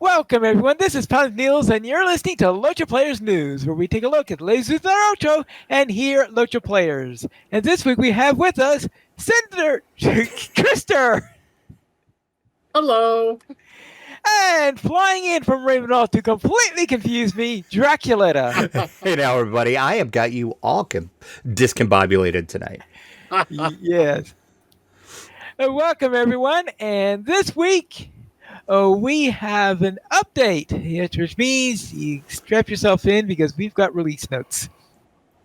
Welcome, everyone. This is Pilot Niels, and you're listening to LOTRO Players News, where we take a look at the latest news in LOTRO and hear LOTRO Players. And this week we have with us Senator Trister. Hello. And flying in from Ravenloft to completely confuse me, Draculata. Hey now, everybody. I have got you all discombobulated tonight. Yes. Welcome, everyone. And this week, we have an update, which means you strap yourself in because we've got release notes.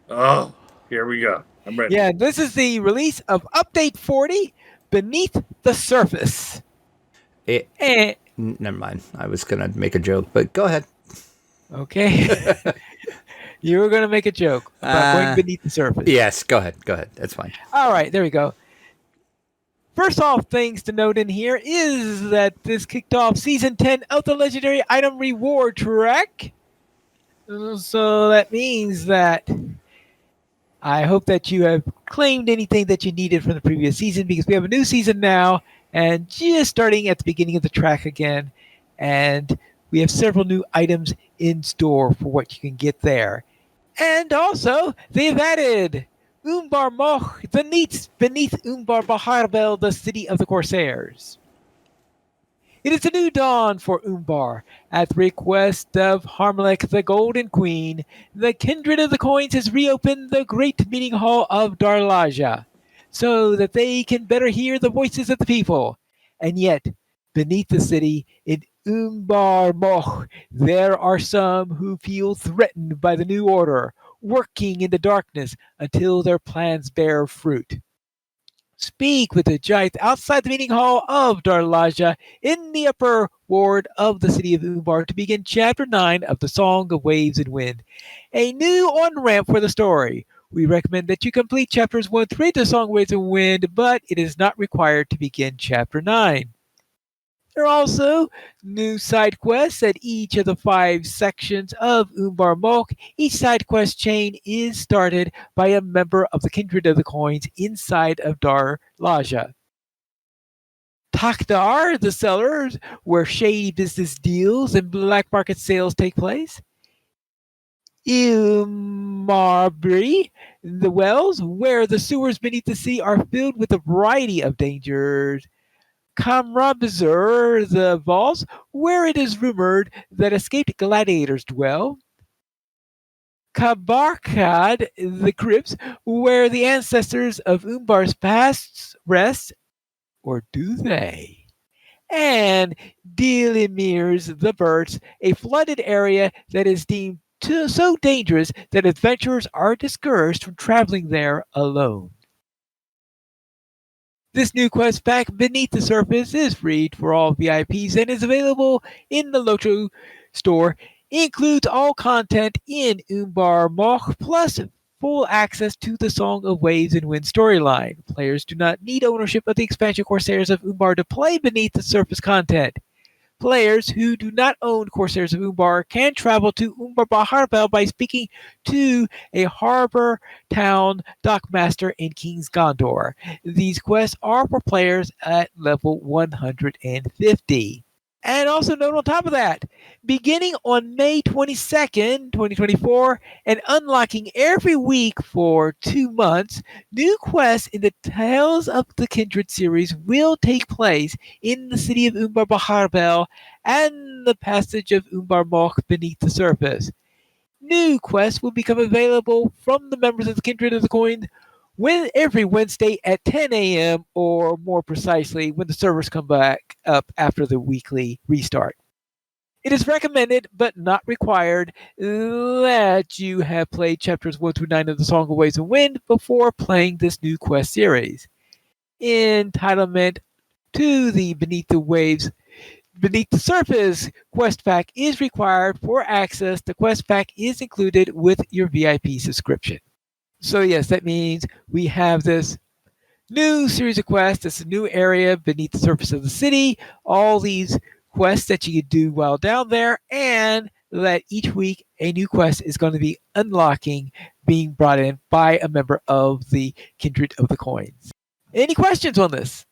Oh, here we go. I'm ready. Yeah, this is the release of Update 40, Beneath the Surface. Never mind. I was going to make a joke, but go ahead. Okay. You were going to make a joke about going beneath the surface. Yes, go ahead. Go ahead. That's fine. All right, there we go. First off, things to note in here is that this kicked off Season 10 of the Legendary Item Reward Track. So that means that I hope that you have claimed anything that you needed from the previous season, because we have a new season now and just starting at the beginning of the track again. And we have several new items in store for what you can get there. And also, they've added Umbar Moch, beneath Umbar Baharbel, the city of the Corsairs. It is a new dawn for Umbar. At the request of Harmelech, the Golden Queen, the Kindred of the Coins has reopened the great meeting hall of Darlaja, so that they can better hear the voices of the people. And yet, beneath the city, in Umbar Moch, there are some who feel threatened by the new order, working in the darkness until their plans bear fruit. Speak with the giant outside the meeting hall of Darlaja in the upper ward of the city of Umbar to begin Chapter 9 of the Song of Waves and Wind, a new on-ramp for the story. We recommend that you complete Chapters 1 through the Song of Waves and Wind, but it is not required to begin Chapter 9. There are also new side quests at each of the 5 sections of Umbar Moch. Each side quest chain is started by a member of the Kindred of the Coins inside of Darlaja. Takdar, the cellars, where shady business deals and black market sales take place. Ilmarbri, the wells, where the sewers beneath the sea are filled with a variety of dangers. Kamrabzur, the vaults, where it is rumored that escaped gladiators dwell. Kabarkad, the crypts, where the ancestors of Umbar's past rest, or do they? And Dilimir's, the birds, a flooded area that is deemed so dangerous that adventurers are discouraged from traveling there alone. This new quest pack, Beneath the Surface, is free for all VIPs and is available in the LOTRO store. It includes all content in Umbar Moch, plus full access to the Song of Waves and Wind storyline. Players do not need ownership of the expansion Corsairs of Umbar to play Beneath the Surface content. Players who do not own Corsairs of Umbar can travel to Umbar Baharbel by speaking to a harbor town dockmaster in King's Gondor. These quests are for players at level 150. And also note on top of that, beginning on May 22nd, 2024, and unlocking every week for 2 months, new quests in the Tales of the Kindred series will take place in the city of Umbar Baharbel and the passage of Umbar Moch beneath the surface. New quests will become available from the members of the Kindred of the Coin every Wednesday at 10 a.m. or more precisely when the servers come back up after the weekly restart. It is recommended but not required that you have played chapters 1 through 9 of the Song of Waves and Wind before playing this new quest series. Entitlement to the Beneath the Surface quest pack is required for access. The quest pack is included with your VIP subscription. So yes, that means we have this new series of quests. It's a new area beneath the surface of the city. All these quests that you can do while down there, and that each week a new quest is going to be unlocking, being brought in by a member of the Kindred of the Coins. Any questions on this?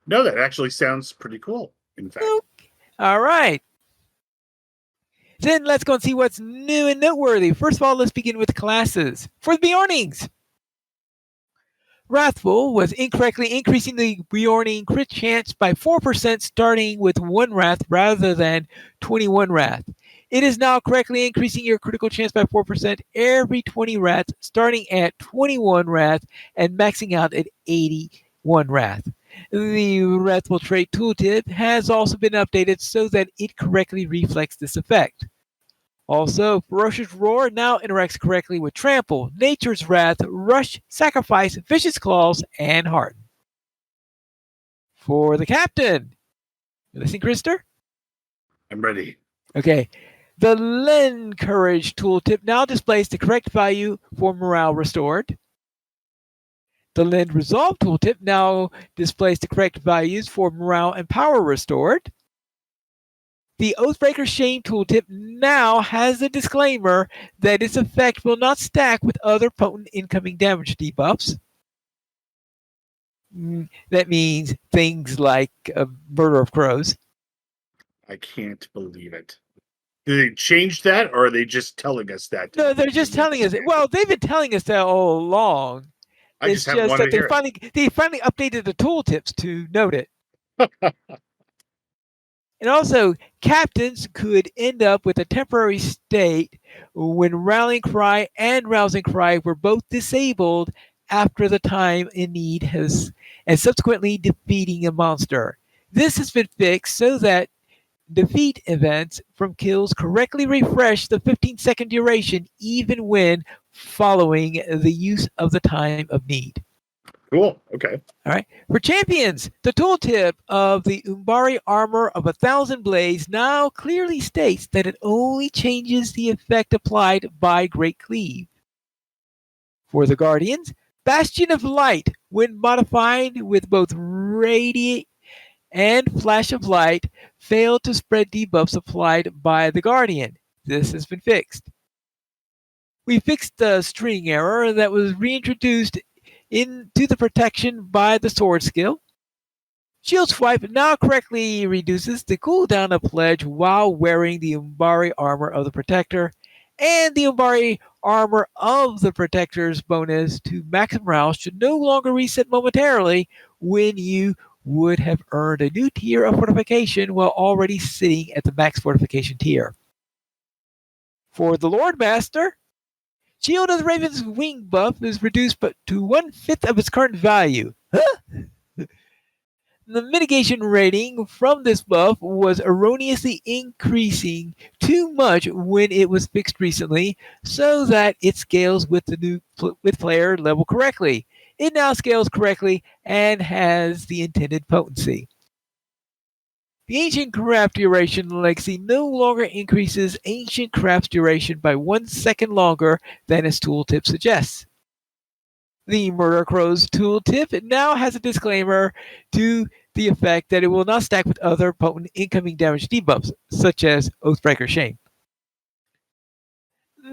No, that actually sounds pretty cool, in fact. Okay. All right. Then let's go and see what's new and noteworthy. First of all, let's begin with classes. For the Bjornings, Wrathful was incorrectly increasing the Bjorning crit chance by 4%, starting with 1 Wrath rather than 21 Wrath. It is now correctly increasing your critical chance by 4% every 20 Wraths, starting at 21 Wrath and maxing out at 81 Wrath. The Wrathful trait tooltip has also been updated so that it correctly reflects this effect. Also, Ferocious Roar now interacts correctly with Trample, Nature's Wrath, Rush, Sacrifice, Vicious Claws, and Harden. For the Captain, you listening, Krister? I'm ready. Okay. The Lend Courage tooltip now displays the correct value for morale restored. The Lend Resolve tooltip now displays the correct values for morale and power restored. The Oathbreaker Shame tooltip now has a disclaimer that its effect will not stack with other potent incoming damage debuffs. That means things like Murder of Crows. I can't believe it. Did they change that, or are they just telling us that? No, they're just telling us. Well, they've been telling us that all along. It's just that they finally updated the tooltips to note it. And also, captains could end up with a temporary state when Rallying Cry and Rousing Cry were both disabled after the time in need and subsequently defeating a monster. This has been fixed so that defeat events from kills correctly refresh the 15-second duration even when following the use of the time of need. Cool. Okay. All right. For champions, the tooltip of the Umbari Armor of 1,000 Blades now clearly states that it only changes the effect applied by Great Cleave. For the Guardians, Bastion of Light, when modified with both Radiate and Flash of Light, failed to spread debuffs applied by the Guardian. This has been fixed. We fixed the string error that was reintroduced into the protection by the sword skill. Shield Swipe now correctly reduces the cooldown of Pledge while wearing the Umbari Armor of the Protector, and the Umbari Armor of the Protector's bonus to max morale should no longer reset momentarily when you would have earned a new tier of fortification while already sitting at the max fortification tier. For the Lord Master, Shield of the Raven's Wing buff is reduced to 1/5 of its current value. Huh? The mitigation rating from this buff was erroneously increasing too much when it was fixed recently, so that it scales with the new player level correctly. It now scales correctly and has the intended potency. The Ancient Craft Duration Legacy no longer increases Ancient Craft's duration by 1 second longer than its tooltip suggests. The Murder Crows tooltip now has a disclaimer to the effect that it will not stack with other potent incoming damage debuffs, such as Oathbreaker Shame.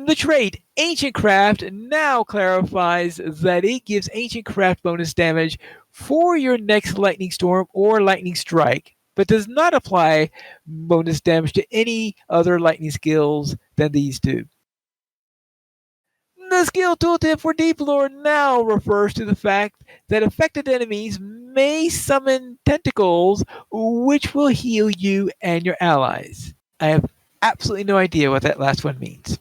The trait Ancient Craft now clarifies that it gives Ancient Craft bonus damage for your next Lightning Storm or Lightning Strike, but does not apply bonus damage to any other lightning skills than these two. The skill tooltip for Deep Lore now refers to the fact that affected enemies may summon tentacles which will heal you and your allies. I have absolutely no idea what that last one means.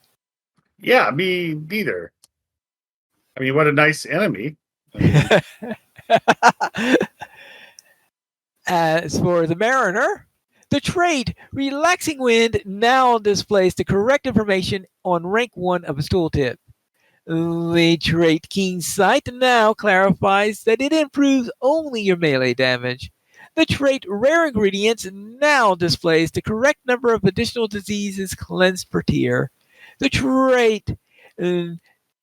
Yeah, me neither. I mean, what a nice enemy. As for the Mariner, the trait Relaxing Wind now displays the correct information on rank 1 of its tooltip. The trait Keen Sight now clarifies that it improves only your melee damage. The trait Rare Ingredients now displays the correct number of additional diseases cleansed per tier. The trait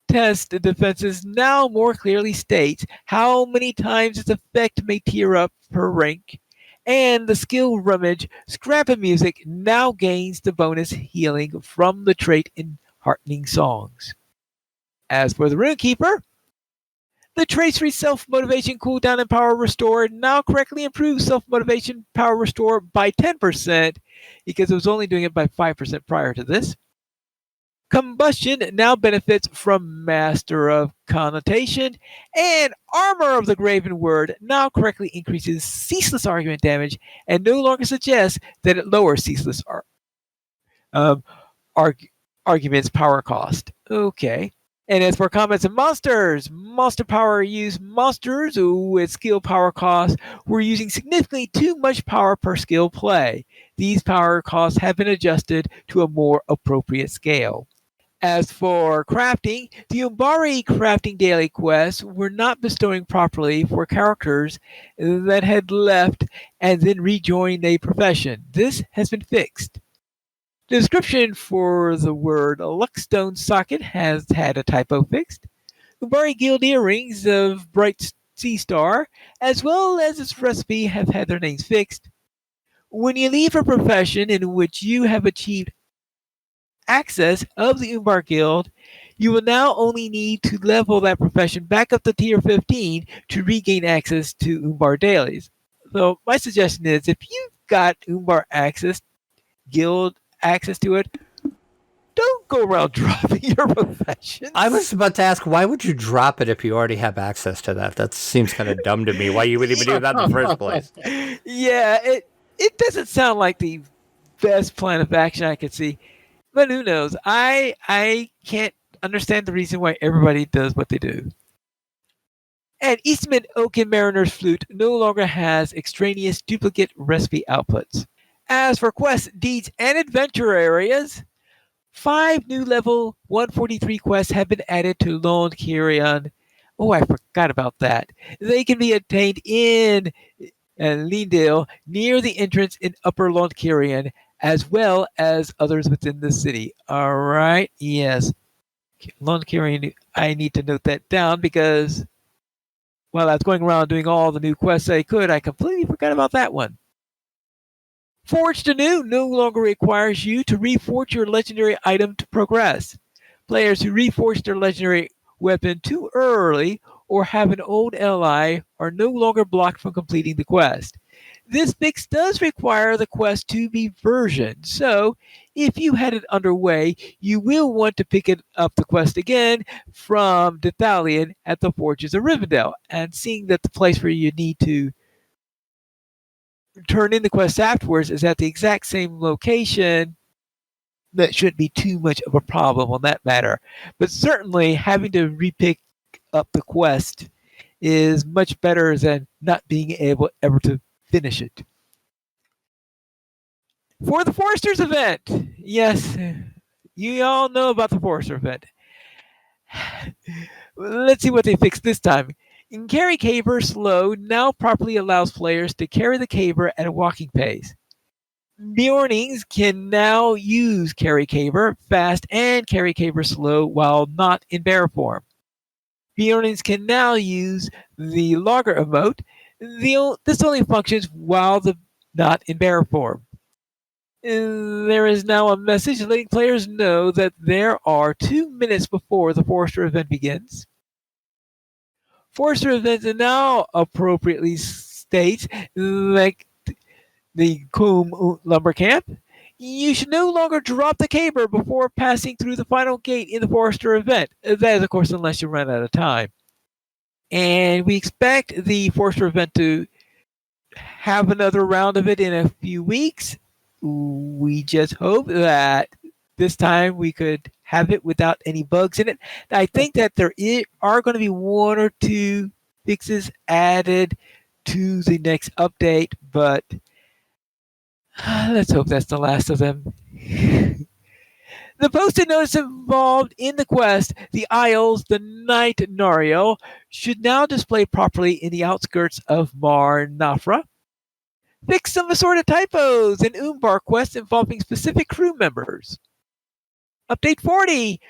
Test Defenses now more clearly states how many times its effect may tier up per rank. And the skill Rummage Scrap Music now gains the bonus healing from the trait in Heartening Songs. As for the Runekeeper, The tracery self-motivation cooldown and power restore now correctly improves self-motivation power restore by 10% because it was only doing it by 5% prior to this. Combustion now benefits from Master of Connotation, and Armor of the Graven Word now correctly increases ceaseless argument damage and no longer suggests that it lowers ceaseless um, argument's power cost. Okay. And as for comments and monsters, monster power use monsters with skill power costs were using significantly too much power per skill play. These power costs have been adjusted to a more appropriate scale. As for crafting, the Umbari crafting daily quests were not bestowing properly for characters that had left and then rejoined a profession. This has been fixed. The description for the word Luckstone socket has had a typo fixed. Umbari Guild earrings of Bright Sea Star, as well as its recipe, have had their names fixed. When you leave a profession in which you have achieved access of the Umbar Guild, you will now only need to level that profession back up to tier 15 to regain access to Umbar dailies. So my suggestion is if you've got Umbar access, guild access to it, don't go around dropping your professions. I was about to ask, why would you drop it if you already have access to that? That seems kind of dumb to me. Why you would even do that in the first place? Yeah, it doesn't sound like the best plan of action I could see. But who knows? I can't understand the reason why everybody does what they do. And Eastman Oaken Mariner's Flute no longer has extraneous duplicate recipe outputs. As for quests, deeds, and adventure areas, 5 new level 143 quests have been added to Lone Kyrian. Oh, I forgot about that. They can be obtained in Leendale near the entrance in Upper Lone Kyrian, as well as others within the city. All right, yes. Lone Kyrian, I need to note that down because while I was going around doing all the new quests I could, I completely forgot about that one. Forged anew no longer requires you to reforge your legendary item to progress. Players who reforge their legendary weapon too early or have an old ally are no longer blocked from completing the quest. This fix does require the quest to be versioned, so if you had it underway, you will want to pick it up the quest again from Dethalion at the Forges of Rivendell, and seeing that the place where you need to turn in the quest afterwards is at the exact same location, that shouldn't be too much of a problem on that matter. But certainly having to repick up the quest is much better than not being able ever to finish it. For the Foresters event, yes, you all know about the Forester event. Let's see what they fixed this time. In Carry Caber Slow now properly allows players to carry the caber at a walking pace. Bjornings can now use Carry Caber fast and Carry Caber slow while not in bear form. Bjornings can now use the logger emote. This only functions while not in bear form. There is now a message letting players know that there are 2 minutes before the Forester event begins. Forester event now appropriately states, like the Coombe Lumber Camp, you should no longer drop the caber before passing through the final gate in the Forester event. That is, of course, unless you run out of time. And we expect the Forester event to have another round of it in a few weeks. We just hope that this time we could have it without any bugs in it. I think that there are going to be 1 or 2 fixes added to the next update, but let's hope that's the last of them. The posted notice involved in the quest, the Isles, the Night Nariel, should now display properly in the outskirts of Mar Nafra. Fix some assorted typos in Umbar quests involving specific crew members. Update 40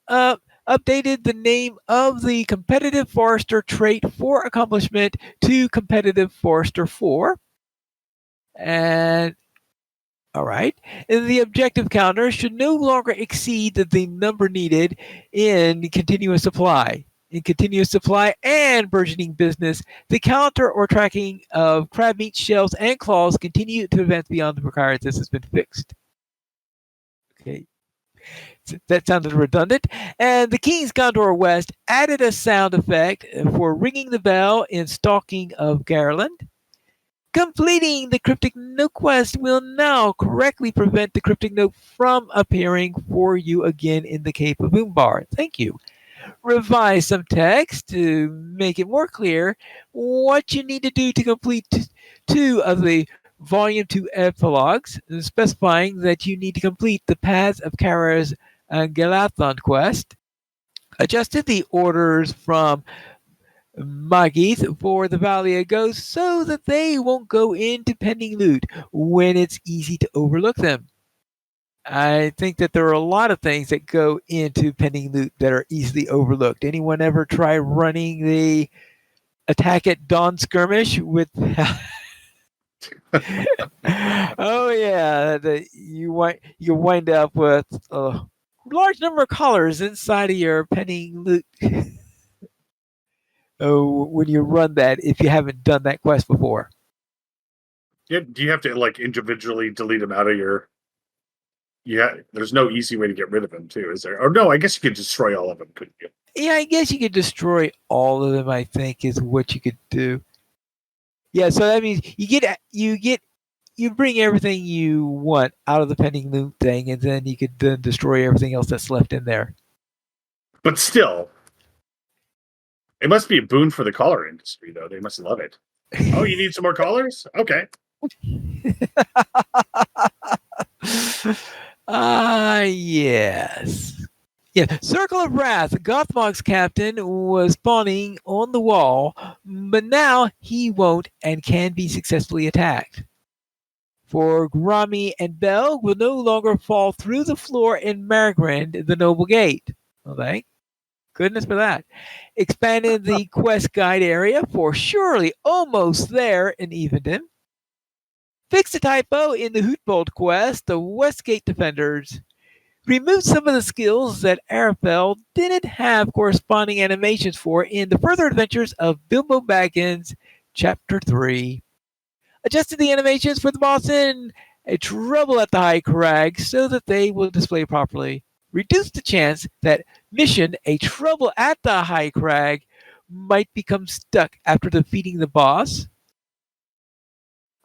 updated the name of the Competitive Forester trait for accomplishment to Competitive Forester 4. And all right. The objective counter should no longer exceed the number needed in continuous supply. in continuous supply and burgeoning business, the counter or tracking of crab meat shells and claws continue to advance beyond the required. This has been fixed. Okay. That sounded redundant. And the King's Gondor West added a sound effect for ringing the bell in Stalking of Garland. Completing the cryptic note quest will now correctly prevent the cryptic note from appearing for you again in the Cave of Umbar. Thank you. Revise some text to make it more clear what you need to do to complete 2 of the Volume 2 epilogues, specifying that you need to complete the Paths of Kara's Galathon quest. Adjusted the orders from Magith for the Valley of Ghosts so that they won't go into pending loot when it's easy to overlook them. I think that there are a lot of things that go into pending loot that are easily overlooked. Anyone ever try running the attack at dawn skirmish with? Oh yeah, you wind up with a large number of colors inside of your pending loot. Oh, when you run that, if you haven't done that quest before. Yeah, do you have to like individually delete them out of your? Yeah, there's no easy way to get rid of them, too, is there? Or no, I guess you could destroy all of them, couldn't you? Yeah, I guess you could destroy all of them. I think is what you could do. Yeah, so that means you bring everything you want out of the pending loot thing, and then you could then destroy everything else that's left in there. But still, it must be a boon for the collar industry, though. They must love it. Oh, you need some more collars? Okay. Yes. Yeah, Circle of Wrath. Gothmog's captain was spawning on the wall, but now he won't and can be successfully attacked. For Grami and Bell will no longer fall through the floor in Margrind, the Noble Gate. Well, thank goodness for that. Expanded the quest guide area for surely almost there in Evendon. Fixed a typo in the Hootbold quest, the Westgate Defenders. Removed some of the skills that Arafel didn't have corresponding animations for in the further adventures of Bilbo Baggins, Chapter 3. Adjusted the animations for the boss in A Trouble at the High Crag so that they will display properly. Reduced the chance that mission A Trouble at the High Crag might become stuck after defeating the boss.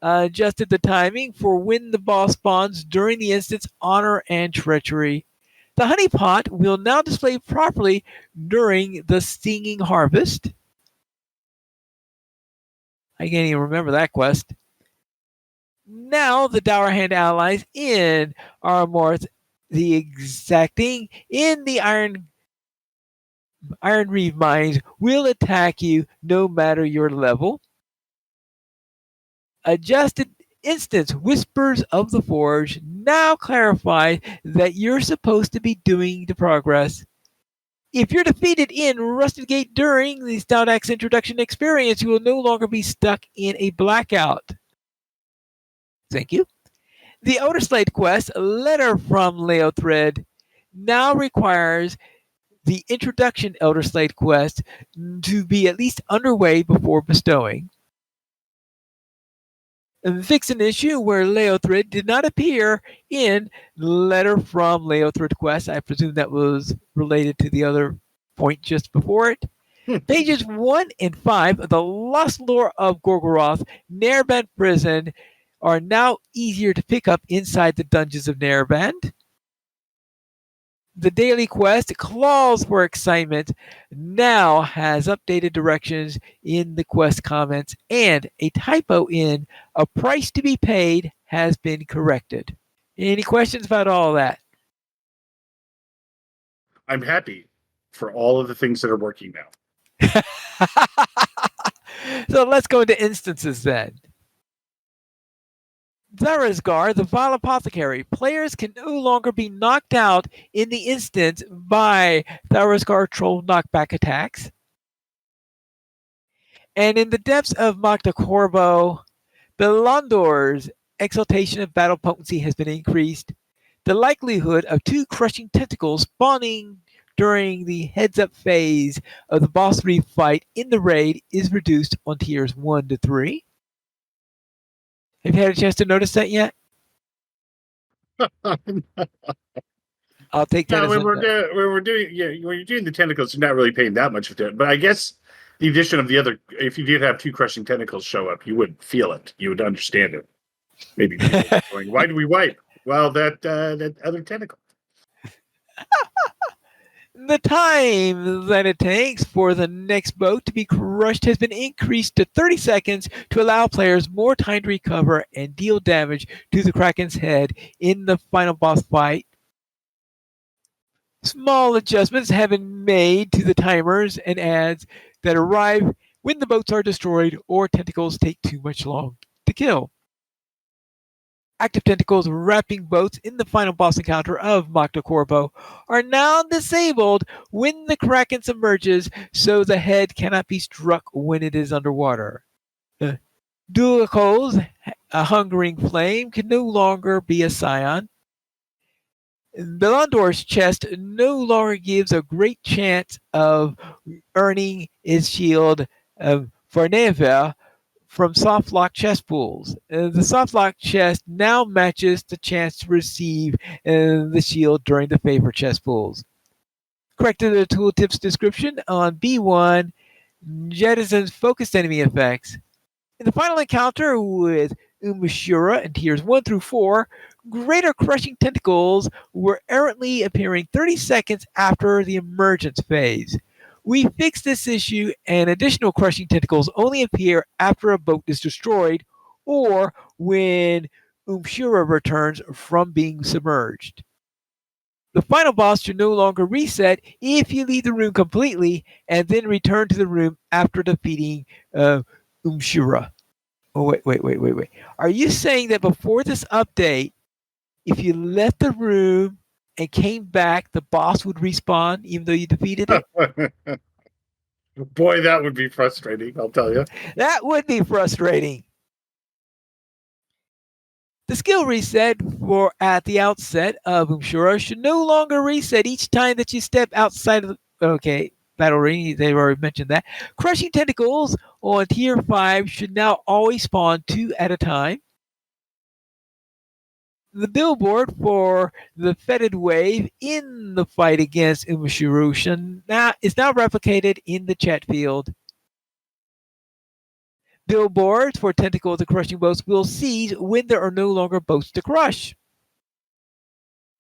Adjusted the timing for when the boss spawns during the instance Honor and Treachery. The honeypot will now display properly during the Singing Harvest. I can't even remember that quest. Now the Dour Hand allies in Armorth the Exacting in the Iron Reeve mines will attack you no matter your level. Adjusted instance Whispers of the Forge now clarify that you're supposed to be doing the progress. If you're defeated in Rusted Gate during the Stout Axe introduction experience, you will no longer be stuck in a blackout. Thank you. The Elder Slate quest, Letter from Leothred, now requires the introduction Elder Slate quest to be at least underway before bestowing. And fix an issue where Leothred did not appear in Letter from Leothred quest. I presume that was related to the other point just before it. Pages 1 and 5 of the Lost Lore of Gorgoroth, Nerband Prison, are now easier to pick up inside the dungeons of Nerband. The daily quest, Claws for Excitement, now has updated directions in the quest comments, and a typo in A Price to be Paid has been corrected. Any questions about all that? I'm happy for all of the things that are working now. So let's go into instances then. Zarazgar, the Vile Apothecary. Players can no longer be knocked out in the instance by Zarazgar troll knockback attacks. And in the depths of Magda Corbo, Belondor's exaltation of battle potency has been increased. The likelihood of 2 crushing tentacles spawning during the heads-up phase of the boss 3 fight in the raid is reduced on tiers 1 to 3. Have you had a chance to notice that yet? I'll take that Yeah, as when a we're no. doing when you're doing the tentacles, you're not really paying that much attention. But I guess the addition of the other, if you did have 2 crushing tentacles show up, you would feel it. You would understand it. Maybe people going, "Why do we wipe?" Well, that other tentacle. The time that it takes for the next boat to be crushed has been increased to 30 seconds to allow players more time to recover and deal damage to the Kraken's head in the final boss fight. Small adjustments have been made to the timers and ads that arrive when the boats are destroyed or tentacles take too much long to kill. Active tentacles wrapping boats in the final boss encounter of Magda Corpo are now disabled when the Kraken submerges, so the head cannot be struck when it is underwater. Duaco's a hungering flame can no longer be a scion. Belandor's chest no longer gives a great chance of earning his shield for Neva from soft lock chest pools. The soft lock chest now matches the chance to receive the shield during the favorite chest pools. Corrected the tooltip's description on B1, jettisons focused enemy effects. In the final encounter with Umashura in tiers 1 through 4, greater crushing tentacles were errantly appearing 30 seconds after the emergence phase. We fixed this issue, and additional crushing tentacles only appear after a boat is destroyed or when Umashura returns from being submerged. The final boss should no longer reset if you leave the room completely and then return to the room after defeating Umashura. Oh, wait. Are you saying that before this update, if you left the room and came back, the boss would respawn even though you defeated it? Boy, that would be frustrating, I'll tell you. That would be frustrating. The skill reset for at the outset of Umashura should no longer reset each time that you step outside of the battle ring. They've already mentioned that. Crushing tentacles on tier 5 should now always spawn 2 at a time. The billboard for the fetid wave in the fight against Umashuru is now replicated in the chat field. Billboards for tentacles and crushing boats will cease when there are no longer boats to crush.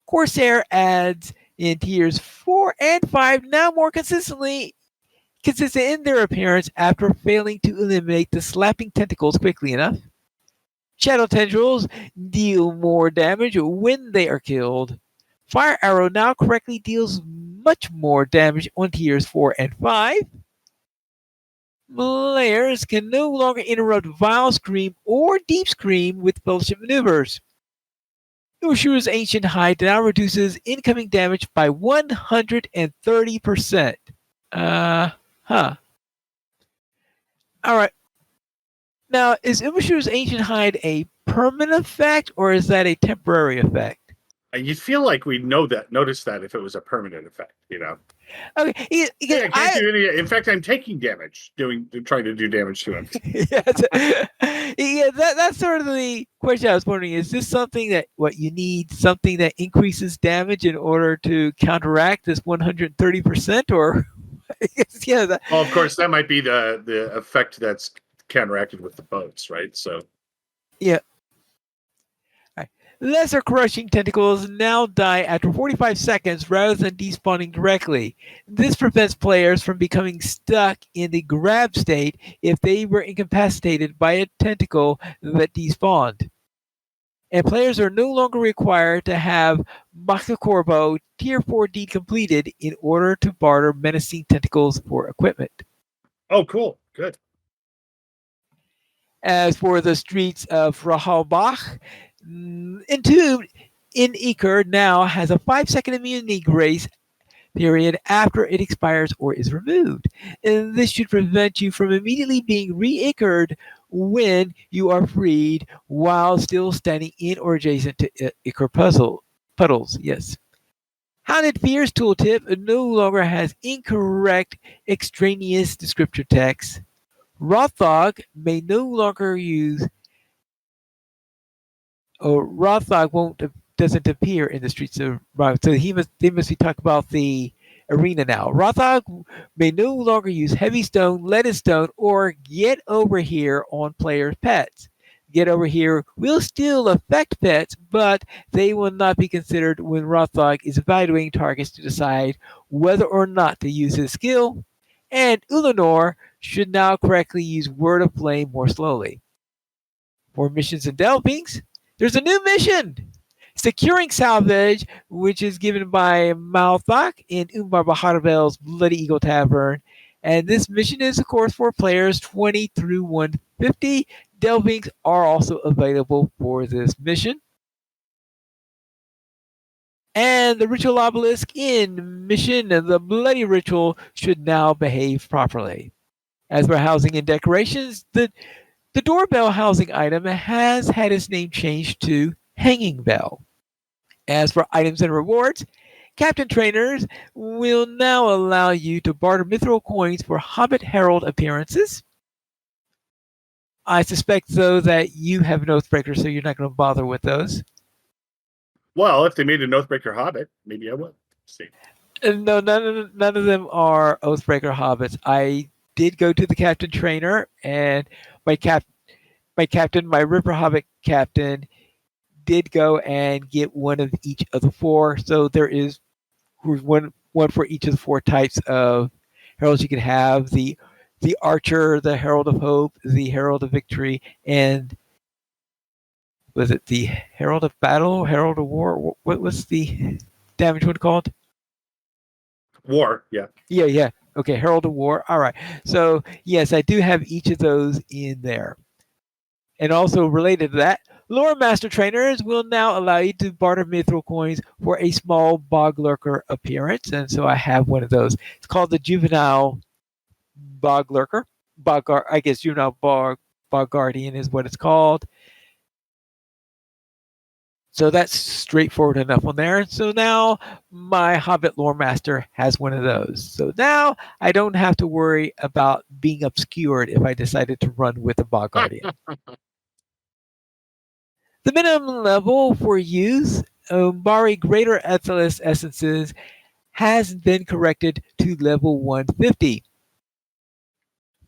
Corsair adds in tiers 4 and 5 now more consistent in their appearance after failing to eliminate the slapping tentacles quickly enough. Shadow tendrils deal more damage when they are killed. Fire Arrow now correctly deals much more damage on tiers 4 and 5. Players can no longer interrupt Vile Scream or Deep Scream with Fellowship maneuvers. Ushura's Ancient Hide now reduces incoming damage by 130%. Alright. Now, is Umashura's Ancient Hide a permanent effect, or is that a temporary effect? You'd feel like we'd notice that if it was a permanent effect, you know? Okay, I can't do any. In fact, I'm taking damage, trying to do damage to him. That's sort of the question I was wondering. Is this something that you need something that increases damage in order to counteract this 130%, or Well, of course, that might be the effect that's counteracted with the boats, right? So, yeah. Lesser crushing tentacles now die after 45 seconds rather than despawning directly. This prevents players from becoming stuck in the grab state if they were incapacitated by a tentacle that despawned. And players are no longer required to have Magda Corpo Tier 4D completed in order to barter menacing tentacles for equipment. Oh, cool. Good. As for the streets of Rahalbach, Entombed in Iker now has a 5-second immunity grace period after it expires or is removed. And this should prevent you from immediately being re-Ikered when you are freed while still standing in or adjacent to Iker puddles. Yes. Hounded Fear's tooltip no longer has incorrect extraneous descriptor text. Rothog may no longer use, or Rothog doesn't appear in the streets of Rock. So they must be talking about the arena now. Rothog may no longer use heavy stone, leaded stone, or get over here on players' pets. Get over here will still affect pets, but they will not be considered when Rothog is evaluating targets to decide whether or not to use his skill. And Ulanor should now correctly use Word of Flame more slowly. For missions and delvings, there's a new mission! Securing Salvage, which is given by Malthak in Umbar Baharbel's Bloody Eagle Tavern. And this mission is, of course, for players 20 through 150. Delvings are also available for this mission. And the Ritual Obelisk in Mission the Bloody Ritual should now behave properly. As for housing and decorations, the doorbell housing item has had its name changed to Hanging Bell. As for items and rewards, Captain Trainers will now allow you to barter mithril coins for Hobbit Herald appearances. I suspect, though, that you have an Oathbreaker, so you're not going to bother with those. Well, if they made an Oathbreaker Hobbit, maybe I would. See. No, none of them are Oathbreaker Hobbits. I did go to the Captain Trainer, and my River Hobbit captain, did go and get one of each of the four. So there is one for each of the four types of heralds you can have: the Archer, the Herald of Hope, the Herald of Victory, and was it the Herald of Battle, Herald of War? What was the damage one called? War, yeah. Yeah. Okay, Herald of War. All right. So yes, I do have each of those in there. And also related to that, Lore Master Trainers will now allow you to barter mithril coins for a small bog lurker appearance. And so I have one of those. It's called the Juvenile Bog Lurker. I guess Juvenile Bog Guardian is what it's called. So that's straightforward enough on there. So now my Hobbit Lore Master has one of those. So now I don't have to worry about being obscured if I decided to run with a Bog Guardian. The minimum level for use Bari Greater Aethelus Essences has been corrected to level 150.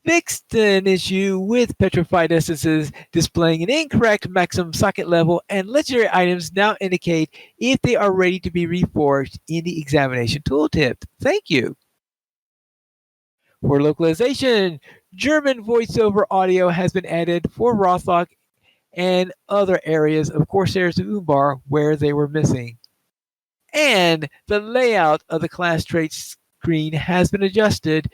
Fixed an issue with Petrified Essences displaying an incorrect maximum socket level, and legendary items now indicate if they are ready to be reforged in the examination tooltip. Thank you. For localization, German voiceover audio has been added for Rothlock and other areas of Corsairs of Umbar where they were missing. And the layout of the class traits screen has been adjusted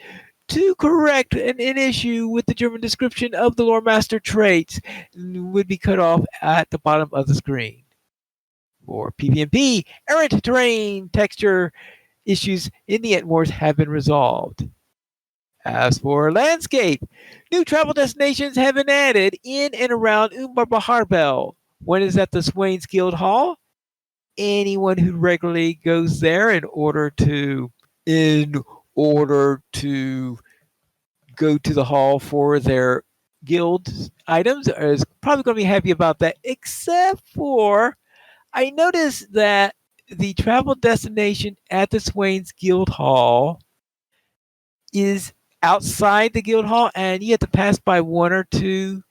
to correct an issue with the German description of the Lore Master traits would be cut off at the bottom of the screen. For PvP, errant terrain texture issues in the Entmoors have been resolved. As for landscape, new travel destinations have been added in and around Umbar Baharbel. One is at the Swains Guild Hall. Anyone who regularly goes there in order to go to the hall for their guild items is probably going to be happy about that, except for I noticed that the travel destination at the Swains Guild Hall is outside the guild hall, and you have to pass by one or two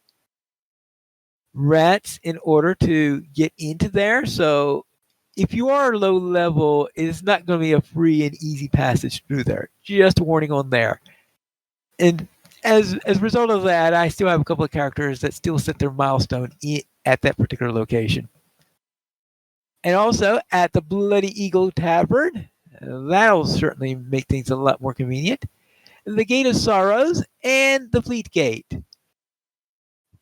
rats in order to get into there. So if you are low level, it's not going to be a free and easy passage through there. Just a warning on there. And as a result of that, I still have a couple of characters that still set their milestone at that particular location. And also at the Bloody Eagle Tavern, that'll certainly make things a lot more convenient. The Gate of Sorrows and the Fleet Gate.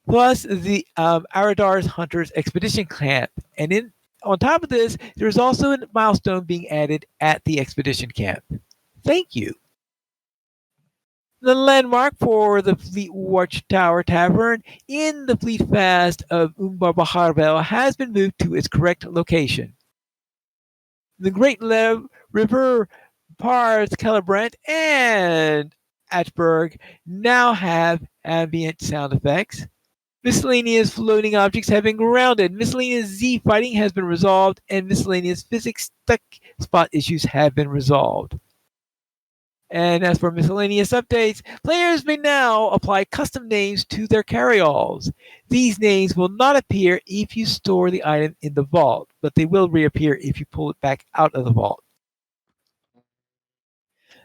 Plus the Aradar's Hunters Expedition Camp. And on top of this, there's also a milestone being added at the Expedition Camp. Thank you. The landmark for the Fleet Watchtower Tavern in the Fleet Fast of Umbar Baharbel has been moved to its correct location. The Great River, Pars, Celebrant, and Atchberg now have ambient sound effects. Miscellaneous floating objects have been grounded. Miscellaneous Z fighting has been resolved, and miscellaneous physics stuck spot issues have been resolved. And as for miscellaneous updates, players may now apply custom names to their carryalls. These names will not appear if you store the item in the vault, but they will reappear if you pull it back out of the vault.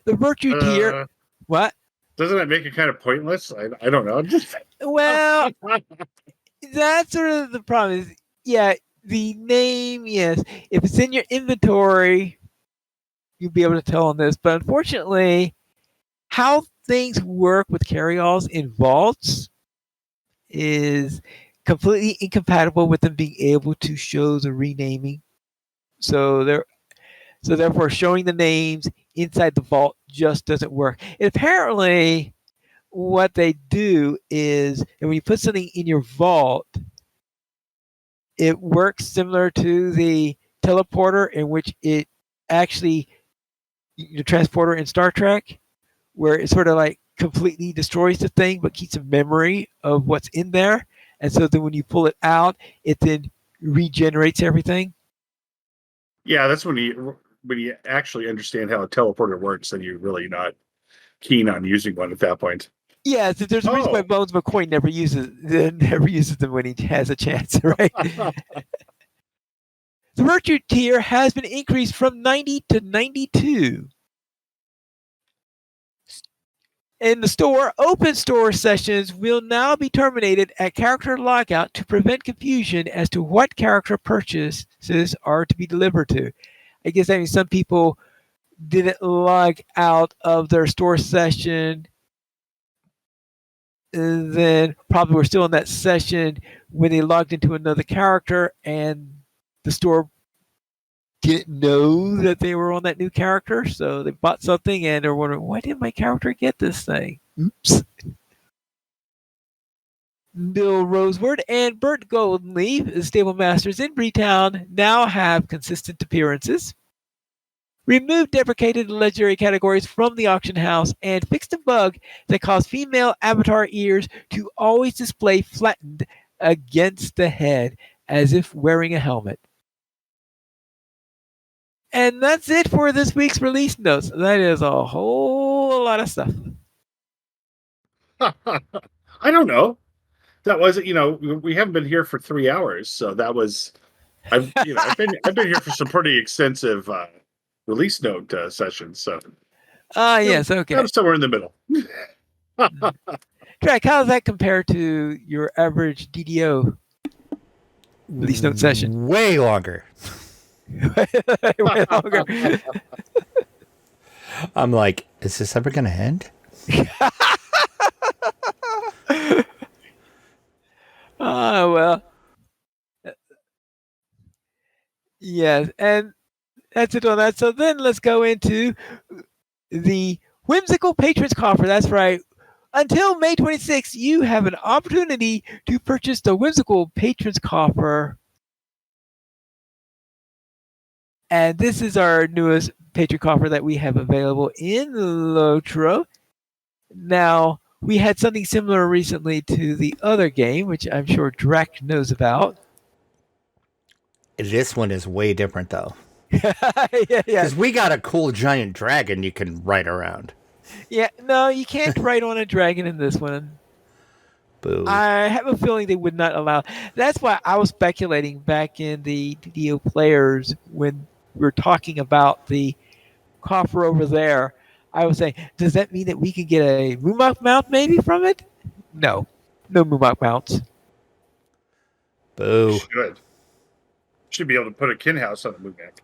The virtue tier. What? Doesn't that make it kind of pointless? I don't know. Well, that's sort of the problem. Is, yeah, the name, yes. If it's in your inventory, you'll be able to tell on this. But unfortunately, how things work with carryalls in vaults is completely incompatible with them being able to show the renaming. So therefore, showing the names inside the vault just doesn't work. And apparently, what they do is, and when you put something in your vault, it works similar to the teleporter, in which it actually, the transporter in Star Trek, where it sort of like completely destroys the thing but keeps a memory of what's in there. And so then when you pull it out, it then regenerates everything. Yeah, that's when you actually understand how a teleporter works, then you're really not keen on using one at that point. Yeah, so there's a reason why Bones McCoy never uses them when he has a chance, right? The virtue tier has been increased from 90 to 92. In the store, open store sessions will now be terminated at character logout to prevent confusion as to what character purchases are to be delivered to. I guess that means some people didn't log out of their store session, and then probably were still in that session when they logged into another character, and the store didn't know that they were on that new character, so they bought something and they're wondering, why didn't my character get this thing? Oops. Bill Rosewood and Bert Goldenleaf, stable masters in Breetown, now have consistent appearances. Removed deprecated legendary categories from the auction house and fixed a bug that caused female avatar ears to always display flattened against the head as if wearing a helmet. And that's it for this week's release notes. That is a whole lot of stuff. I don't know. That was, we haven't been here for 3 hours, so that was. I've been here for some pretty extensive release note sessions. So. Yes, okay. I'm somewhere in the middle. Drake, how does that compare to your average DDO release note session? Way longer. Way longer. I'm like, is this ever going to end? Well. Yes, and that's it on that. So then let's go into the Whimsical Patrons Coffer. That's right. Until May 26th, you have an opportunity to purchase the Whimsical Patrons Coffer. And this is our newest Patron Coffer that we have available in LOTRO. Now, we had something similar recently to the other game, which I'm sure Drac knows about. This one is way different, though. Yeah. Because we got a cool giant dragon you can ride around. Yeah, no, you can't ride on a dragon in this one. Boo. I have a feeling they would not allow. That's why I was speculating back in the DDO players when we were talking about the coffer over there. I was saying, does that mean that we can get a Moomok mount maybe from it? No Moomok mounts. Boo. Should be able to put a kin house on the Moomok.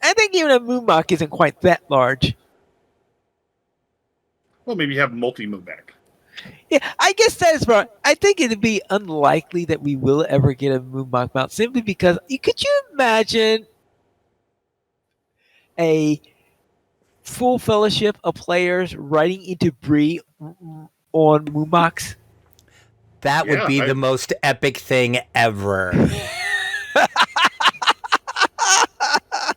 I think even a Moomok isn't quite that large. Well, maybe you have multi-Moomok. Yeah, I guess that is right. I think it'd be unlikely that we will ever get a Moomok mount simply because could you imagine a full fellowship of players riding into Bree on Moomoks? That would be the most epic thing ever.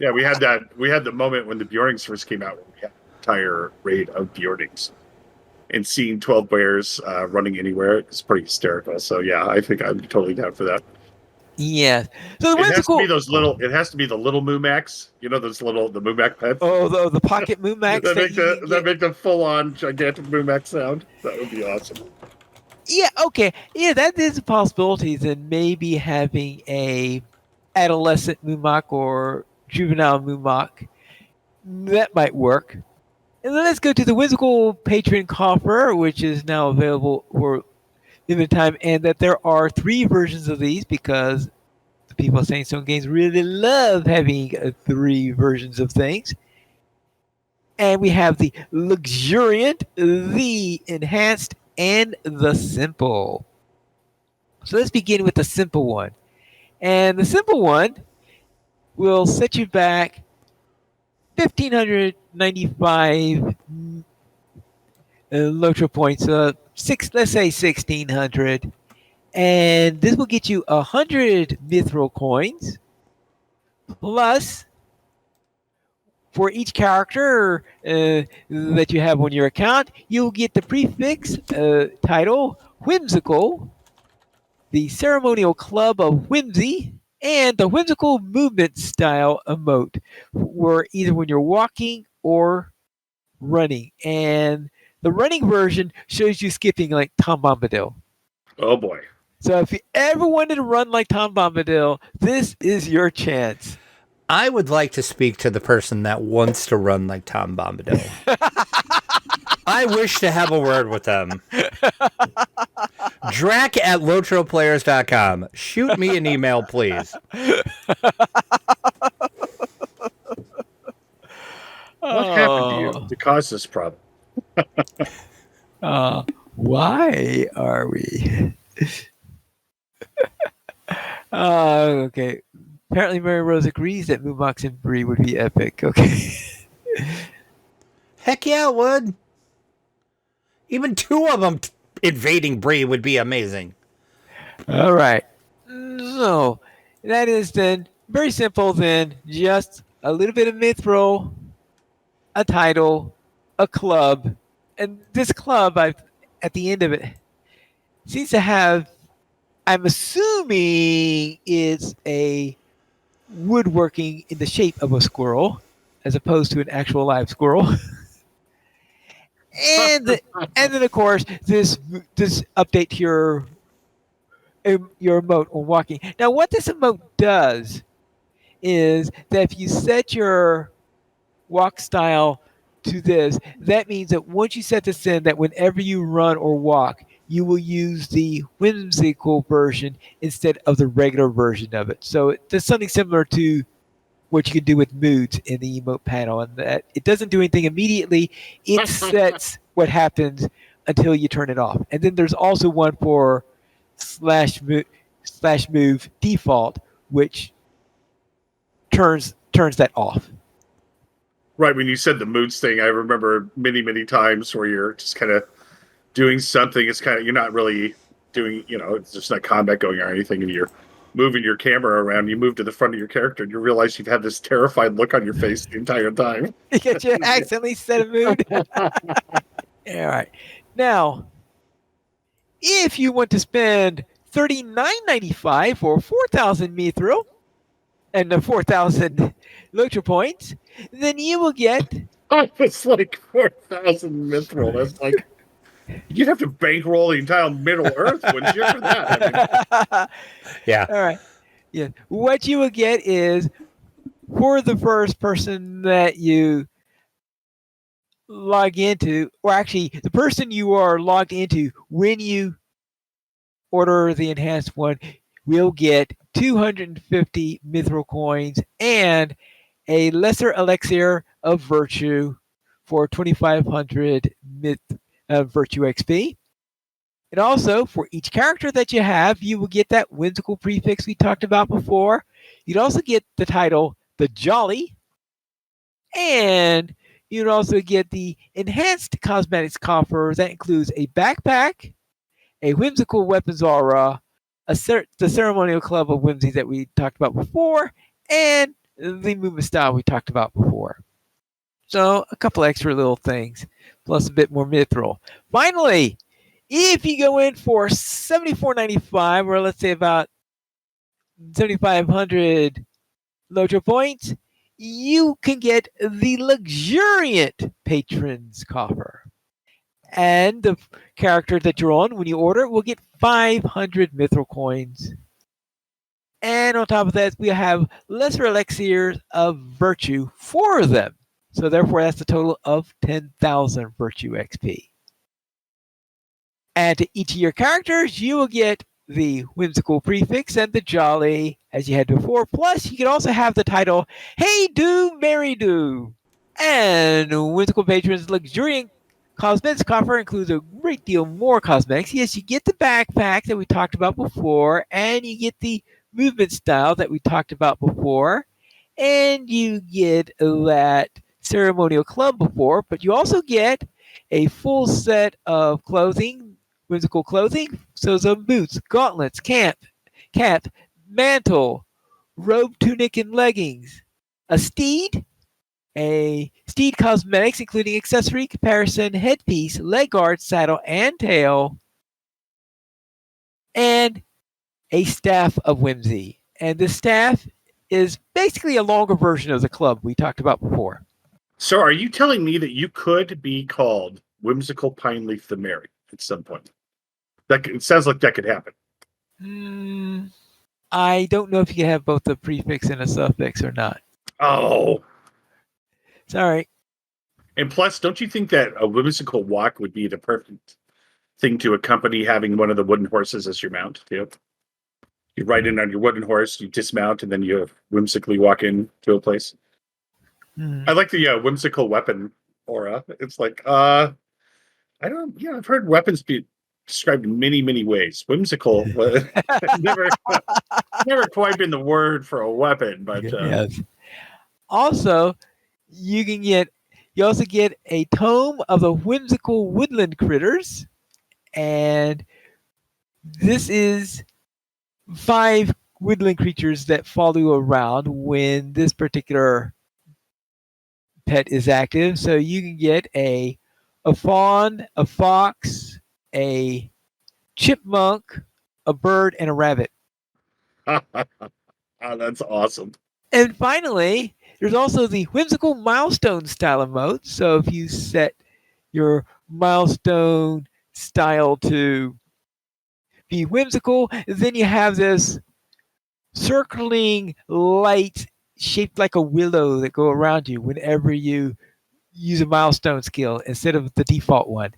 Yeah, we had that. We had the moment when the Bjornings first came out, when we had an entire raid of Bjornings, and seeing 12 bears running anywhere is pretty hysterical. So yeah, I think I'm totally down for that. Yes. So the It has to be whimsical. those little. It has to be the little Mumax. You know those little the Mumac pets Oh, the pocket Moomax that that make you can get. the full on gigantic Mumac sound. That would be awesome. Yeah. Okay. Yeah, that is a possibility. Then maybe having a adolescent Moomak or juvenile Moomak that might work. And then let's go to the whimsical patron coffer, which is now available for limited time, and that there are 3 versions of these because the people at Sandstone Games really love having 3 versions of things. And we have the luxuriant, the enhanced, and the simple. So let's begin with the simple one. And the simple one will set you back 1,595 LOTRO points. Let's say 1,600. And this will get you 100 mithril coins. Plus, for each character that you have on your account, you'll get the prefix title Whimsical, the ceremonial club of whimsy, and the whimsical movement style emote, where either when you're walking or running. And the running version shows you skipping like Tom Bombadil. Oh boy. So if you ever wanted to run like Tom Bombadil, this is your chance. I would like to speak to the person that wants to run like Tom Bombadil. I wish to have a word with them. Drac at lotroplayers.com. Shoot me an email, please. What happened to you to cause this problem? Why are we? Okay. Apparently, Mary Rose agrees that Moomox and Bree would be epic. Okay. Heck yeah, it would. Even 2 of them invading Bree would be amazing. All right. So, that is then very simple, then. Just a little bit of mithril, a title, a club. And this club, at the end of it, seems to have, I'm assuming it's a woodworking in the shape of a squirrel as opposed to an actual live squirrel. and then of course this update to your emote on walking. Now what this emote does is that if you set your walk style to this, that means that once you set this in, that whenever you run or walk, you will use the whimsical version instead of the regular version of it. So it does something similar to what you can do with moods in the emote panel, and that it doesn't do anything immediately. It sets what happens until you turn it off. And then there's also one for /move default, which turns that off. Right, when you said the moods thing, I remember many times where you're just kind of doing something. It's kind of, you're not really doing, it's just not combat going or anything, and you're moving your camera around. You move to the front of your character, and you realize you've had this terrified look on your face the entire time. Because you accidentally set a mood. All right. Now, if you want to spend $39.95 for 4,000 mithril and the 4,000 LOTRO points, then you will get. It's like 4,000 mithril. That's like, you'd have to bankroll the entire Middle Earth, wouldn't you, for that? I mean, Yeah. All right. Yeah. What you will get is, for the first person that you log into, or actually the person you are logged into when you order the enhanced one, will get 250 mithril coins and a lesser elixir of virtue for 2,500 virtue XP. And also, for each character that you have, you will get that whimsical prefix we talked about before. You'd also get the title, The Jolly. And you'd also get the enhanced cosmetics coffer. That includes a backpack, a whimsical weapons aura, the ceremonial club of whimsy that we talked about before, and the movement style we talked about before. So a couple extra little things, plus a bit more mithril. Finally, if you go in for $74.95, or let's say about 7,500 LOTRO points, you can get the luxuriant Patron's Coffer. And the character that you're on when you order will get 500 mithril coins. And on top of that, we have lesser elixirs of virtue, 4 of them. So therefore, that's a total of 10,000 virtue XP. And to each of your characters, you will get the whimsical prefix and the jolly as you had before. Plus, you can also have the title, Hey Do, Mary Do. And Whimsical Patron's luxuriant cosmetics coffer includes a great deal more cosmetics. Yes, you get the backpack that we talked about before, and you get the movement style that we talked about before, and you get that ceremonial club before, but you also get a full set of clothing, whimsical clothing, so some boots, gauntlets, cap, mantle, robe, tunic, and leggings, a steed cosmetics, including accessory, comparison, headpiece, leg guard, saddle, and tail, and a staff of whimsy. And the staff is basically a longer version of the club we talked about before. So are you telling me that you could be called Whimsical Pine Leaf the Mary at some point? It sounds like that could happen. I don't know if you can have both a prefix and a suffix or not. Oh. Sorry. And plus, don't you think that a whimsical walk would be the perfect thing to accompany having one of the wooden horses as your mount? You ride in on your wooden horse, you dismount, and then you whimsically walk in to a place. I like the whimsical weapon aura. It's like, I've heard weapons be described in many, many ways. Whimsical, never quite been the word for a weapon, but yes. Also, you also get a tome of the whimsical woodland critters, and this is 5 woodland creatures that follow you around when this particular pet is active. So you can get a fawn, a fox, a chipmunk, a bird, and a rabbit. Oh, that's awesome. And finally, there's also the whimsical milestone style emote. So if you set your milestone style to be whimsical, then you have this circling light shaped like a willow that go around you whenever you use a milestone skill instead of the default one.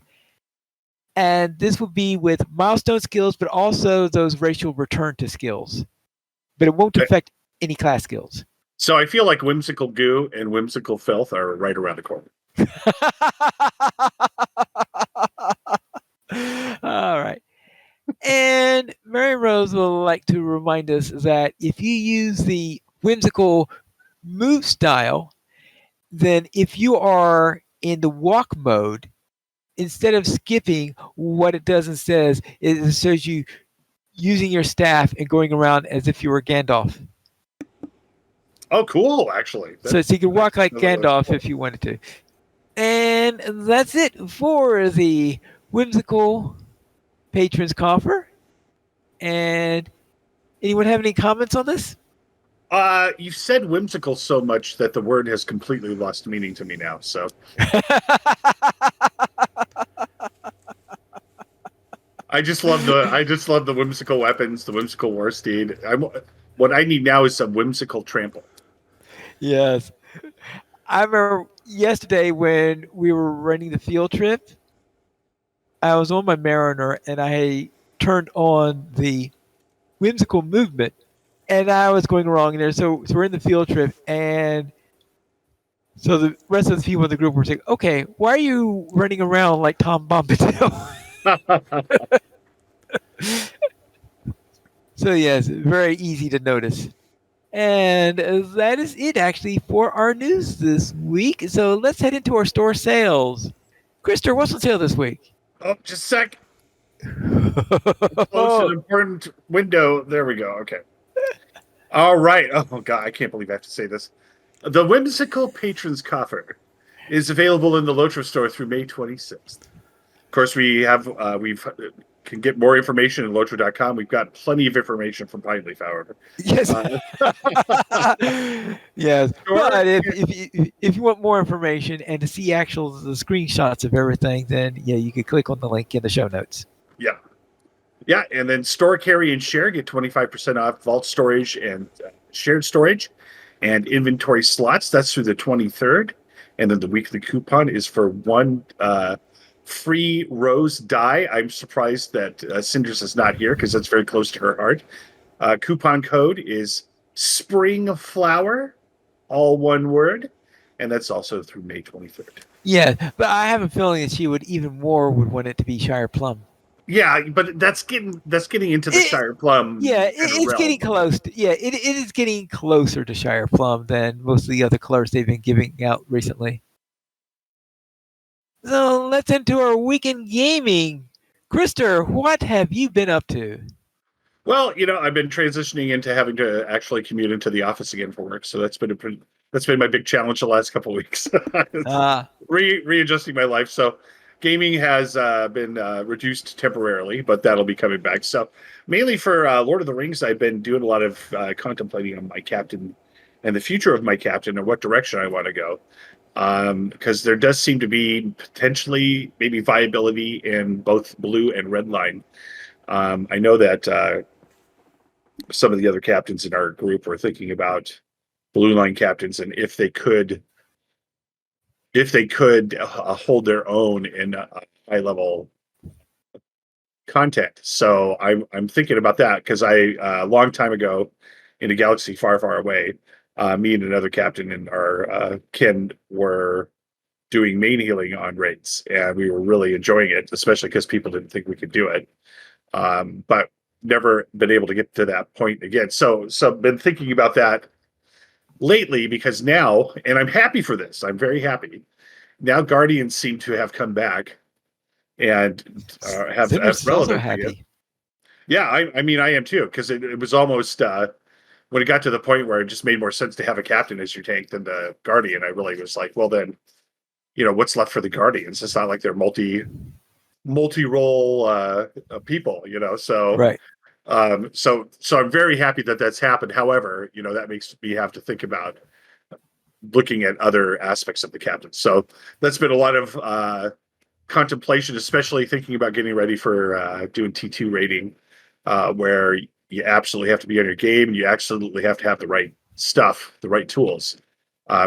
And this will be with milestone skills, but also those racial return to skills. But it won't affect any class skills. So I feel like Whimsical Goo and Whimsical Filth are right around the corner. All right. And Mary Rose will like to remind us that if you use the whimsical move style, then if you are in the walk mode, instead of skipping, what it does instead is it shows you using your staff and going around as if you were Gandalf. Oh, cool, actually. So you can walk like Gandalf if you wanted to. And that's it for the Whimsical Patrons Coffer. And anyone have any comments on this? You've said whimsical so much that the word has completely lost meaning to me now. So I just love the whimsical weapons, the whimsical war steed. What I need now is some whimsical trample. Yes. I remember yesterday when we were running the field trip, I was on my Mariner and I turned on the whimsical movement and I was going wrong there. So we're in the field trip and so the rest of the people in the group were saying, okay, why are you running around like Tom Bombadil? So yes, very easy to notice. And that is it actually for our news this week. So let's head into our store sales. Krister, what's on sale this week? Oh, just a sec. Close an important window. There we go. Okay. All right. Oh God, I can't believe I have to say this. The Whimsical Patrons Coffer is available in the LOTRO store through May 26th. Of course, we've can get more information at lotro.com. We've got plenty of information from Pine Leaf, however. Yes. Yes. Store, But if you want more information and to see the screenshots of everything, then yeah, you could click on the link in the show notes. yeah, yeah, and then store, carry, and share get 25% off vault storage and shared storage and inventory slots. That's through the 23rd, and then the weekly coupon is for one free rose die. I'm surprised that Cinders is not here because that's very close to her heart. Coupon code is Spring Flower, all one word, and that's also through May 23rd. Yeah, but I have a feeling that she would would want it to be Shire Plum. Yeah, but that's getting into the Shire Plum. Yeah, it's getting close. It is getting closer to Shire Plum than most of the other colors they've been giving out recently. So let's into our weekend gaming. Krister, what have you been up to? Well, I've been transitioning into having to actually commute into the office again for work, so that's been my big challenge the last couple of weeks. Readjusting my life. So gaming has been reduced temporarily, but that'll be coming back. So mainly for Lord of the Rings, I've been doing a lot of contemplating on my captain and the future of my captain and what direction I want to go. Because there does seem to be potentially maybe viability in both blue and red line. I know that some of the other captains in our group were thinking about blue line captains and if they could hold their own in high level content. So I'm thinking about that because a long time ago in a galaxy far, far away, me and another captain and our kin were doing main healing on raids, and we were really enjoying it, especially because people didn't think we could do it. But never been able to get to that point again. So been thinking about that lately because now, and I'm happy for this. I'm very happy. Now Guardians seem to have come back and have relevance again. Yeah, I mean, I am too, because it was almost when it got to the point where it just made more sense to have a captain as your tank than the Guardian. I really was like, well, then, what's left for the Guardians? It's not like they're multi-role people, So right. So I'm very happy that that's happened. However, that makes me have to think about looking at other aspects of the captain. So that's been a lot of contemplation, especially thinking about getting ready for doing T2 rating, where you absolutely have to be on your game and you absolutely have to have the right stuff, the right tools.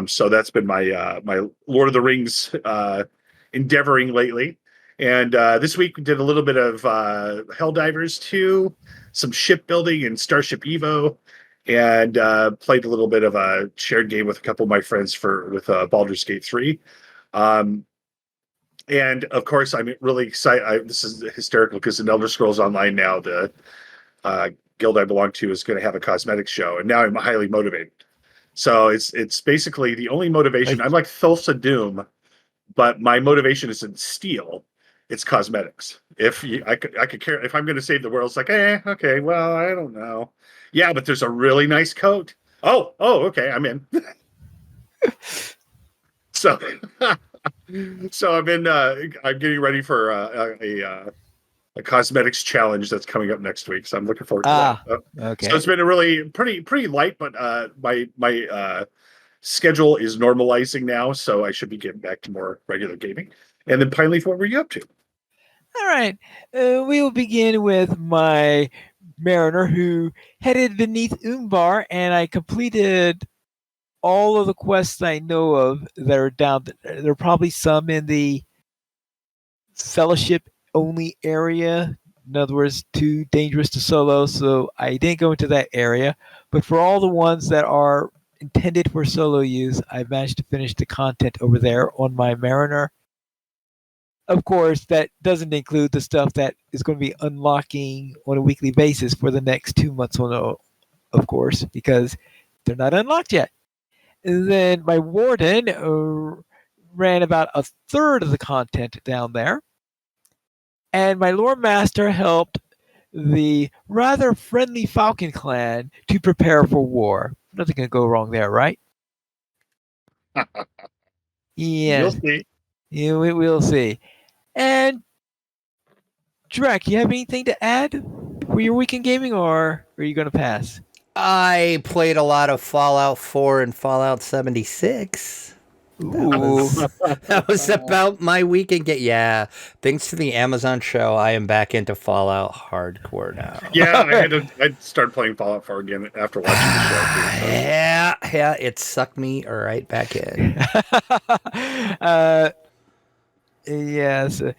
So that's been my Lord of the Rings endeavoring lately. And this week we did a little bit of Helldivers 2, some shipbuilding and Starship Evo, and played a little bit of a shared game with a couple of my friends with Baldur's Gate 3. And of course, I'm really excited. This is hysterical because in Elder Scrolls Online now, the guild I belong to is going to have a cosmetics show, and now I'm highly motivated. So it's basically the only motivation. I'm like Thulsa Doom, but my motivation isn't steal. It's cosmetics. I could care if I'm going to save the world. It's like, okay, well, I don't know. Yeah, but there's a really nice coat. Oh, okay, I'm in. So I'm getting ready for a cosmetics challenge that's coming up next week. So I'm looking forward to that. Okay. So it's been a really pretty light, but my schedule is normalizing now, so I should be getting back to more regular gaming. And then Pine Leaf, what were you up to? All right. We will begin with my mariner who headed beneath Umbar, and I completed all of the quests I know of that are down. There are probably some in the fellowship only area. In other words, too dangerous to solo, so I didn't go into that area. But for all the ones that are intended for solo use, I managed to finish the content over there on my mariner. Of course, that doesn't include the stuff that is going to be unlocking on a weekly basis for the next 2 months of course, because they're not unlocked yet. And then my warden ran about a third of the content down there. And my lore master helped the rather friendly Falcon clan to prepare for war. Nothing can go wrong there, right? You'll Yes, see. yeah, we'll see. And Drek, you have anything to add for your weekend gaming, or are you going to pass? I played a lot of Fallout 4 and Fallout 76. Ooh. That was about my weekend. Yeah, thanks to the Amazon show, I am back into Fallout hardcore now. Yeah, I'd start playing Fallout 4 again after watching the show. Too, so. Yeah, it sucked me right back in. Yes, a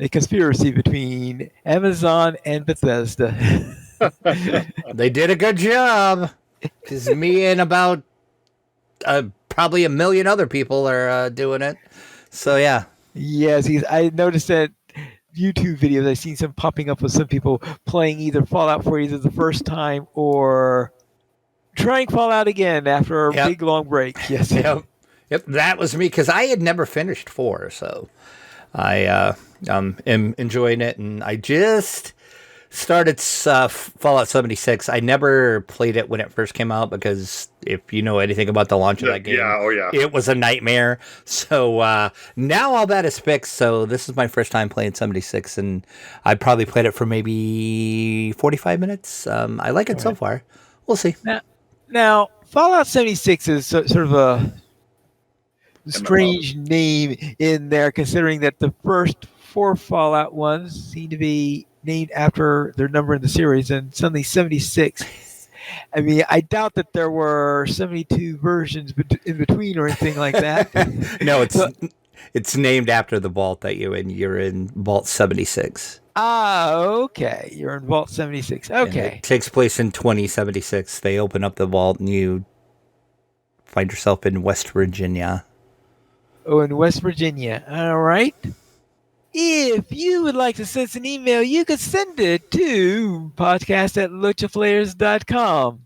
conspiracy between Amazon and Bethesda. They did a good job. Because me and about probably a million other people are doing it. So yeah. Yes, I noticed that YouTube videos. I've seen some popping up with some people playing either Fallout for either the first time or trying Fallout again after a big long break. Yes. Yep, that was me because I had never finished 4, so I am enjoying it, and I just started Fallout 76. I never played it when it first came out because if you know anything about the launch of that game, it was a nightmare. So now all that is fixed. So this is my first time playing 76, and I probably played it for maybe 45 minutes. I like it so far. We'll see. Now Fallout 76 is sort of a strange name in there, considering that the first 4 Fallout ones seem to be named after their number in the series, and suddenly 76. I mean, I doubt that there were 72 versions in between or anything like that. No, it's named after the vault that you're in. You're in Vault 76. Ah, okay. You're in Vault 76. Okay. And it takes place in 2076. They open up the vault and you find yourself in West Virginia. Oh, in West Virginia. All right. If you would like to send us an email, you could send it to podcast@lotroflares.com.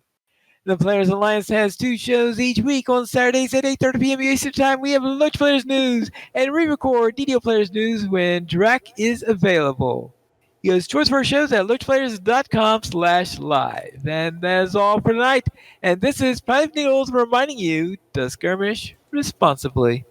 The Players Alliance has 2 shows each week on Saturdays at 8:30 p.m. Eastern Time. We have Lotra Players News, and re-record DDO Players News when Drac is available. You guys choice for our shows at lotroflares.com/live. And that's all for tonight. And this is Private Needles reminding you to skirmish responsibly.